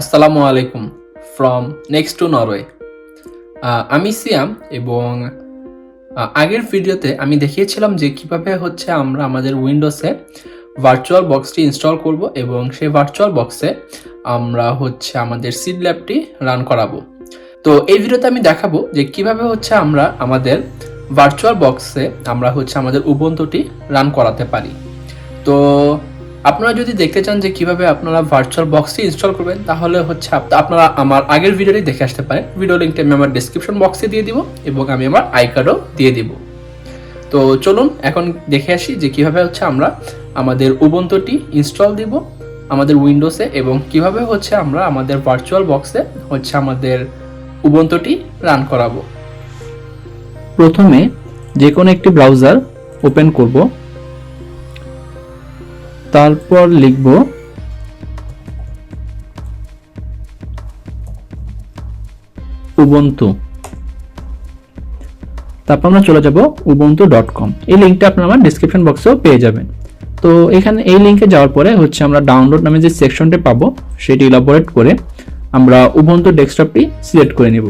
আসসালামু আলাইকুম from next two Norway. আমি সিয়াম এবং আগের ভিডিওতে আমি দেখিয়েছিলাম যে কিভাবে হচ্ছে আমরা আমাদের উইন্ডোজে ভার্চুয়াল বক্সটি ইনস্টল করব এবং সেই ভার্চুয়াল বক্সে আমরা হচ্ছে আমাদের সিড ল্যাবটি রান করাবো। তো এই ভিডিওতে আমি দেখাবো যে কিভাবে হচ্ছে আমরা আমাদের ভার্চুয়াল বক্সে আমরা হচ্ছে আমাদের উবুন্টুটি রান করাতে পারি। তো আপনারা যদি দেখতে চান যে কিভাবে আপনারা ভার্চুয়াল বক্সটি ইনস্টল করবেন, তাহলে হচ্ছে আপনারা আমার আগের ভিডিওটি দেখে আসতে পারেন। ভিডিও লিঙ্কটা আমি আমার ডেসক্রিপশন বক্সে দিয়ে দিব এবং আমি আমার আই কার্ডও দিয়ে দিব। তো চলুন এখন দেখে আসি যে কিভাবে হচ্ছে আমরা আমাদের উবুন্টুটি ইনস্টল দিব আমাদের উইন্ডোজে এবং কিভাবে হচ্ছে আমরা আমাদের ভার্চুয়াল বক্সে হচ্ছে আমাদের উবুন্টুটি রান করাবো। প্রথমে যে কোনো একটি ব্রাউজার ওপেন করব, তারপর লিখব উবুন্টু, তারপর আমরা চলে যাব ubuntu.com। এই লিঙ্কটা আপনারা আমার ডেসক্রিপশন বক্সেও পেয়ে যাবেন। তো এখানে এই লিঙ্কে যাওয়ার পরে হচ্ছে আমরা ডাউনলোড নামে যে সেকশনটি পাবো সেটি ইলাবোরেট করে আমরা উবুন্টু ডেস্কটপটি সিলেক্ট করে নিব।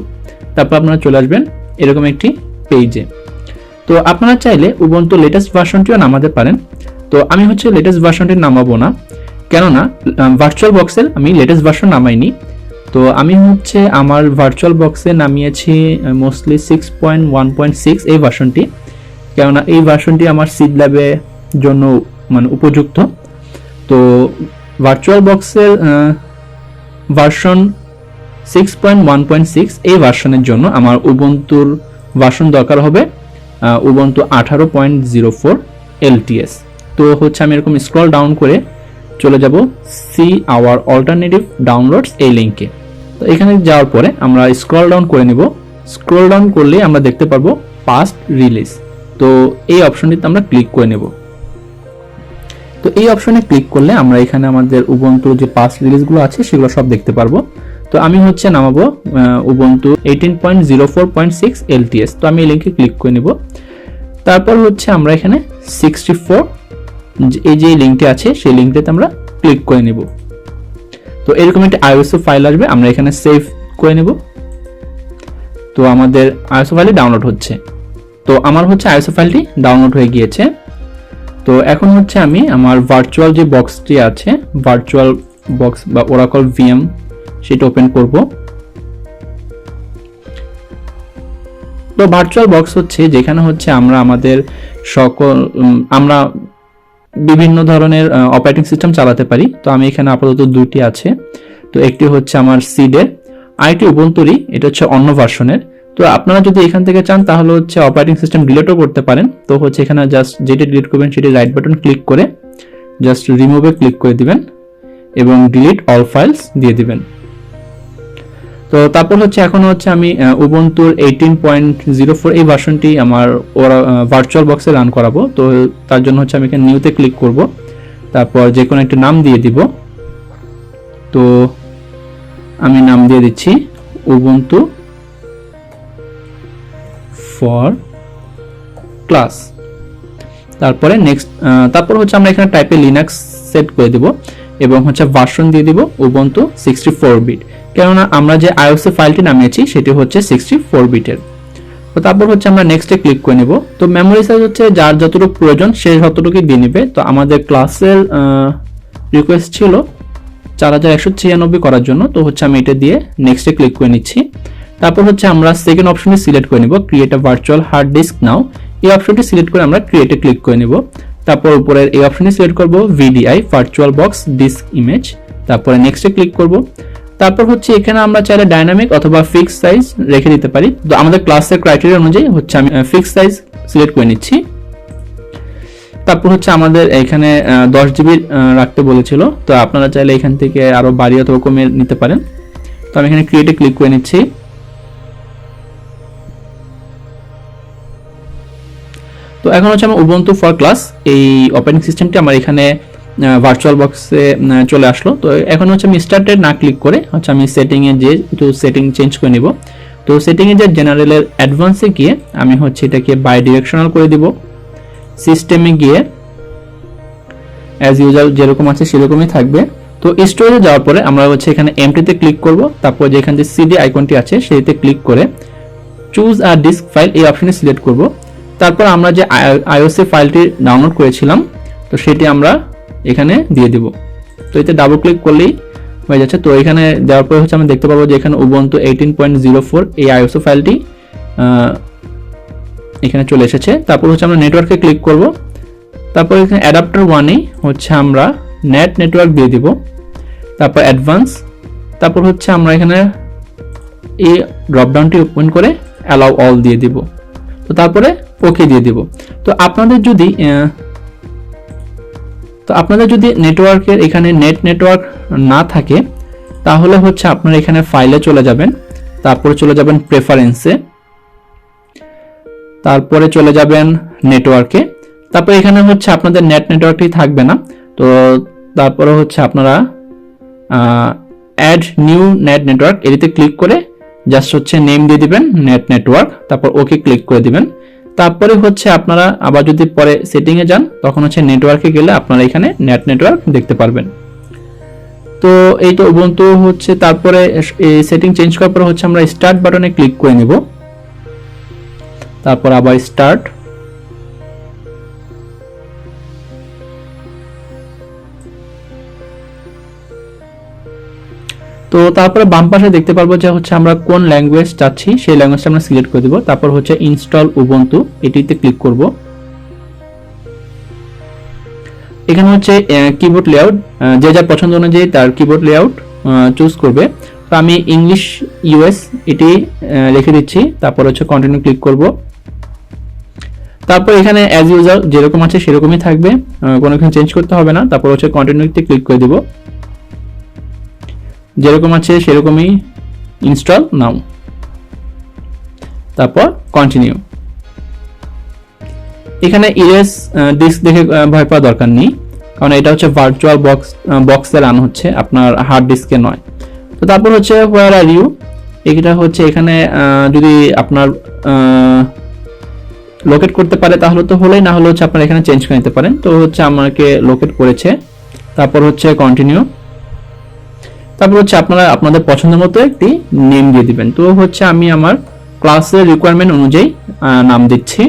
তারপর আপনারা চলে আসবেন এরকম একটি পেজে। তো আপনারা চাইলে উবুন্টু লেটেস্ট ভার্সনটিও নামাতে পারেন। তো আমি হচ্ছে লেটেস্ট ভার্সনটি নামাবো না, কেননা ভার্চুয়াল বক্সের আমি লেটেস্ট ভার্সন নামাইনি। তো আমি হচ্ছে আমার ভার্চুয়াল বক্সে নামিয়েছি মোস্টলি 6.1.6 এই ভার্সনটি, কেননা এই ভার্সনটি আমার সিড ল্যাবের জন্য উপযুক্ত। তো ভার্চুয়াল বক্সের ভার্সন 6.1.6 এই ভার্সনের জন্য আমার উবুন্টুর ভার্সন দরকার হবে উবুন্টু 18.04 LTS। তো হচ্ছে আমি এরকম স্ক্রল ডাউন করে চলে যাব সি আওয়ার অল্টারনেটিভ ডাউনলোডস এই লিঙ্কে। তো এখানে যাওয়ার পরে আমরা স্ক্রল ডাউন করে নিব। স্ক্রল ডাউন করলে আমরা দেখতে পারবো পাস্ট রিলিজ। তো এই অপশনটিতে আমরা ক্লিক করে নেব। তো এই অপশনে ক্লিক করলে আমরা এখানে আমাদের উবুন্টুর যে পাস্ট রিলিজগুলো আছে সেগুলো সব দেখতে পারবো। তো আমি হচ্ছে নামাবো উবুন্টু 18.04.6 LTS। তো আমি এই লিঙ্কে ক্লিক করে নিব। তারপর হচ্ছে আমরা এখানে 64 এই যে লিঙ্কটি আছে সেই লিঙ্কটাতে আমরা ক্লিক করে নিব। তো এরকম একটা আইওএসও ফাইল আসবে, আমরা এখানে সেভ করে নেব। তো আমাদের আইওএসও ফাইলটি ডাউনলোড হচ্ছে। তো আমার হচ্ছে আইওএসও ফাইলটি ডাউনলোড হয়ে গিয়েছে। তো এখন হচ্ছে আমি আমার ভার্চুয়াল যে বক্সটি আছে, ভার্চুয়াল বক্স বা ওরাকল ভিএম, সেটা ওপেন করব। তো ভার্চুয়াল বক্স হচ্ছে যেখানে হচ্ছে আমরা আমাদের আমরা বিভিন্ন ধরনের অপারেটিং সিস্টেম চালাতে পারি। তো আমি এখানে আপাতত দুটি আছে। তো একটি হচ্ছে আমার সিডের, আরেকটি উবুন্টুরই, এটা হচ্ছে অন্য ভার্সনের। তো আপনারা যদি এখান থেকে চান তাহলে হচ্ছে অপারেটিং সিস্টেম ডিলিটও করতে পারেন। তো হচ্ছে এখানে জাস্ট যেটি ডিলিট করবেন সেটি রাইট বাটন ক্লিক করে জাস্ট রিমুভে ক্লিক করে দিবেন এবং ডিলিট অল ফাইলস দিয়ে দিবেন। তো তারপর হচ্ছে এখন হচ্ছে আমি উবুন্টুর 18.04 এই ভার্সনটি আমার ভার্চুয়াল বক্সে রান করাবো। তো তার জন্য হচ্ছে আমি এখানে নিউতে ক্লিক করব, তারপর যে কোনো একটা নাম দিয়ে দিব। তো আমি নাম দিয়ে দিচ্ছি উবুন্টু ফর ক্লাস। তারপরে নেক্সট, তারপর হচ্ছে আমরা এখানে টাইপে লিনাক্স সেট করে দিব এবং হচ্ছে ভার্সন দিয়ে দিব উবুন্টু 64 বিট, কেননা আমরা যে আইওএস ফাইলটি নামিয়েছি সেটি হচ্ছে 64 বিটের। তো তারপর হচ্ছে আমরা নেক্সটে ক্লিক করে নেব। তো মেমোরি সাইজ হচ্ছে যার যতটুকু প্রয়োজন সে ততটুকুই দিয়ে নেবে। তো আমাদের ক্লাসের রিকোয়েস্ট ছিল 4196 করার জন্য। তো হচ্ছে আমি এটা দিয়ে নেক্সটে ক্লিক করে নিচ্ছি। তারপর হচ্ছে আমরা সেকেন্ড অপশনটি সিলেক্ট করে নেব, create a virtual hard disk now. এই অপশনটি সিলেক্ট করে আমরা ক্রিয়েটে ক্লিক করে নেব। তারপর উপরের এই অপশনটি সিলেক্ট করব VDI virtual box disk image, তারপরে নেক্সটে ক্লিক করব। তারপর হচ্ছে এখানে আমরা চাইলে ডাইনামিক অথবা ফিক্স সাইজ রেখে দিতে পারি। তো আমাদের ক্লাসের ক্রাইটেরিয়া অনুযায়ী হচ্ছে আমি ফিক্স সাইজ সিলেক্ট করে নিচ্ছি। তারপর হচ্ছে আমাদের এখানে 10 জিবি রাখতে বলেছিল, তো আপনারা চাইলে এখান থেকে আরো বাড়িয়ে অথবা কমিয়ে নিতে পারেন। তো আমি এখানে ক্রিয়েটে ক্লিক করে নিচ্ছি। তো এখন হচ্ছে আমার উবুন্টু ফর ক্লাস এই অপারেটিং সিস্টেমটি আমার এখানে ভার্চুয়াল বক্সে চলে আসলো। তো এখন হচ্ছে আমি স্টার্টেড না ক্লিক করে হচ্ছে আমি সেটিংয়ে যে একটু সেটিং চেঞ্জ করে নিব। তো সেটিংয়ে যে জেনারেলের অ্যাডভান্সে গিয়ে আমি হচ্ছে এটাকে বাই ডিরেকশনাল করে দিব। সিস্টেমে গিয়ে অ্যাজ ইউজুয়াল যেরকম আছে সেরকমই থাকবে। তো স্টোরেজে যাওয়ার পরে আমরা হচ্ছে এখানে এমটিতে ক্লিক করব, তারপর যেখানে যে সিডি আইকনটি আছে সেটিতে ক্লিক করে চুজ আ ডিস্ক ফাইল এই অপশনে সিলেক্ট করব। তারপর আমরা যে আইওসি ফাইলটি ডাউনলোড করেছিলাম তো সেটি আমরা এখানে দিয়ে দিব। তো এতে ডাবল ক্লিক করলেই হয়ে যাচ্ছে। তো এখানে দেওয়ার পরে হচ্ছে আমরা দেখতে পাবো যে এখানে Ubuntu 18.04 এই আইওসি ফাইলটি এখানে চলে এসেছে। তারপর হচ্ছে আমরা নেটওয়ার্কে ক্লিক করব, তারপর এখানে অ্যাডাপ্টার 1 এ হচ্ছে আমরা নেটওয়ার্ক দিয়ে দিব, তারপর অ্যাডভান্স, তারপর হচ্ছে আমরা এখানে এই ড্রপ ডাউনটি ওপেন করে অ্যালাউ অল দিয়ে দিব, তো তারপরে ওকে দিয়ে দিব। তো আপনাদের যদি নেটওয়ার্কের এখানে নেটওয়ার্ক না থাকে তাহলে হচ্ছে আপনারা এখানে ফাইলে চলে যাবেন, তারপরে চলে যাবেন প্রেফারেন্সে, তারপরে চলে যাবেন নেটওয়ার্কে, তারপর এখানে হচ্ছে আপনাদের নেটওয়ার্কটি থাকবে না। তো তারপরে হচ্ছে আপনারা অ্যাড নিউ নেটওয়ার্ক এটিতে ক্লিক করে জাস্ট হচ্ছে নেম দিয়ে দিবেন নেটওয়ার্ক, তারপর ওকে ক্লিক করে দিবেন। তারপরে হচ্ছে আপনারা আবার যদি পরে সেটিংয়ে যান তখন হচ্ছে নেটওয়ার্কে গেলে আপনারা এখানে নেটওয়ার্ক দেখতে পারবেন। তো এই তো Ubuntu হচ্ছে, তারপরে এই সেটিং চেঞ্জ করার পর হচ্ছে আমরা স্টার্ট বাটনে ক্লিক করে নিব, তারপর আবার স্টার্ট। তো তারপরে বাম পাশে দেখতে পারবো যে হচ্ছে আমরা কোন ল্যাঙ্গুয়েজ চাচ্ছি সেই ল্যাঙ্গুয়েজটা আমরা সিলেক্ট করে দিব, তারপর হচ্ছে ইনস্টল Ubuntu এটিতে ক্লিক করব। এখানে হচ্ছে কিবোর্ড লেআউট যে যার পছন্দ অনুযায়ী তার কিবোর্ড লেআউট চুজ করবে। তো আমি ইংলিশ ইউএস এটি লিখে দিচ্ছি, তারপর হচ্ছে কন্টিনিউ ক্লিক করব। তারপর এখানে অ্যাজ ইউজার যেরকম আছে সেরকমই থাকবে, কোনো কিছু চেঞ্জ করতে হবে না। তারপর হচ্ছে কন্টিনিউতে ক্লিক করে দিব, যেরকম আছে সেরকমই ইনস্টল নাও, তারপর কন্টিনিউ। এখানে ইরেজ ডিস্ক দেখে ভয় পাওয়ার দরকার নেই, কারণ এটা হচ্ছে ভার্চুয়াল বক্সে রান হচ্ছে, আপনার হার্ড ডিস্কে নয়। তো তারপর হচ্ছে হোয়ার আর ইউ, এটা হচ্ছে এখানে যদি আপনার লোকেট করতে পারে তাহলে তো হলেই, না হলে হচ্ছে আপনারা এখানে চেঞ্জ করে নিতে পারেন। তো হচ্ছে আমাকে লোকেট করেছে, তারপর হচ্ছে কন্টিনিউ। তারপর হচ্ছে আপনারা আপনাদের পছন্দের মতো একটি নেম দিয়ে দিবেন। তো হচ্ছে আমি আমার ক্লাসের রিকোয়ারমেন্ট অনুযায়ী নাম দিচ্ছি,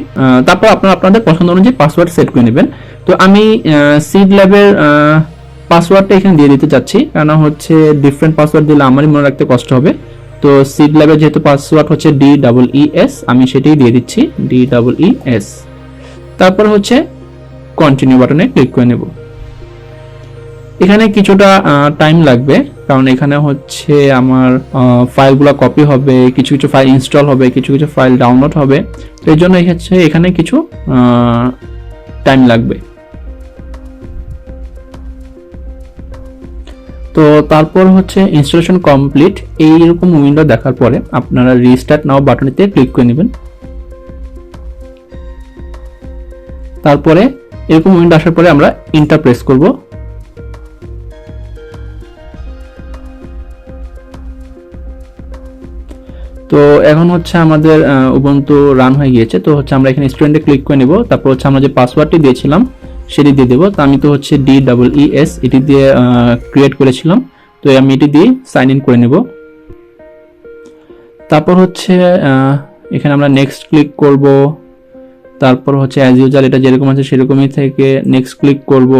তারপর আপনারা আপনাদের পছন্দ অনুযায়ী পাসওয়ার্ড সেট করে নেবেন। তো আমি সিড ল্যাবের পাসওয়ার্ডটা এখানে দিয়ে দিতে চাচ্ছি, কারণ হচ্ছে ডিফারেন্ট পাসওয়ার্ড দিলে আমারই মনে রাখতে কষ্ট হবে। তো সিড ল্যাবের যেহেতু পাসওয়ার্ড হচ্ছে DEES, আমি সেটাই দিয়ে দিচ্ছি DEES। তারপর হচ্ছে কন্টিনিউ বাটনে ক্লিক করে নেব। এখানে কিছুটা টাইম লাগবে, কারণ এখানে হচ্ছে আমার ফাইলগুলো কপি হবে, কিছু কিছু ফাইল ইনস্টল হবে, কিছু কিছু ফাইল ডাউনলোড হবে। তো এই জন্য এখানে কিছু টাইম লাগবে। তো তারপর হচ্ছে ইনস্টলেশন কমপ্লিট এইরকম উইন্ডো দেখার পরে আপনারা রিস্টার্ট নাও বাটনেতে ক্লিক করে নেবেন। তারপরে এরকম উইন্ডো আসার পরে আমরা এন্টার প্রেস করব। তো এখন হচ্ছে আমাদের Ubuntu রান হয়ে গিয়েছে। তো হচ্ছে আমরা এখানে স্টুডেন্টে ক্লিক করে নেব, তারপর হচ্ছে আমরা যে পাসওয়ার্ডটি দিয়েছিলাম সেটি দিয়ে দেবো। তো আমি তো হচ্ছে DEES এটি দিয়ে ক্রিয়েট করেছিলাম, তো আমি এটি দিয়ে সাইন ইন করে নেব। তারপর হচ্ছে এখানে আমরা নেক্সট ক্লিক করব, তারপর হচ্ছে অ্যাজ ইউজার এটা যেরকম আছে সেরকমই থেকে নেক্সট ক্লিক করব।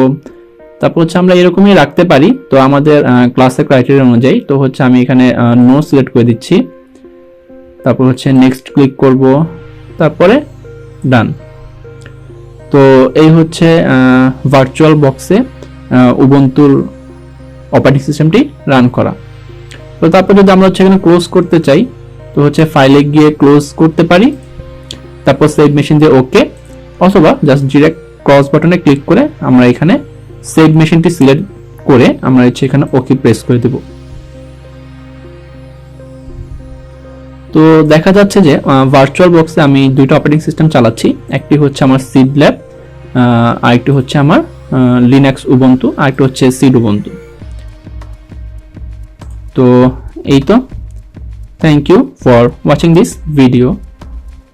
তারপর হচ্ছে আমরা এরকমই রাখতে পারি, তো আমাদের ক্লাসের ক্রাইটেরিয়া অনুযায়ী। তো হচ্ছে আমি এখানে নো সিলেক্ট করে দিচ্ছি, তারপর হচ্ছে নেক্সট ক্লিক করব, তারপরে ডান। তো এই হচ্ছে ভার্চুয়াল বক্সে উবুন্তুর অপারেটিং সিস্টেমটি রান করা। তো তারপর যদি আমরা হচ্ছে এখানে ক্লোজ করতে চাই তো হচ্ছে ফাইলে গিয়ে ক্লোজ করতে পারি, তারপর সেভ মেশিন দিয়ে ওকে, অথবা জাস্ট ডিরেক্ট ক্রস বাটনে ক্লিক করে আমরা এখানে সেভ মেশিনটি সিলেক্ট করে আমরা হচ্ছে এখানে ওকে প্রেস করে দেব। তো দেখা যাচ্ছে যে ভার্চুয়াল বক্সে আমি দুইটা অপারেটিং সিস্টেম চালাচ্ছি, একটি হচ্ছে আমার সিড ল্যাব, আরেকটি হচ্ছে আমার লিনাক্স উবুন্টু, আরেকটি হচ্ছে সিড উবুন্টু। তো এই তো, thank you for watching this video.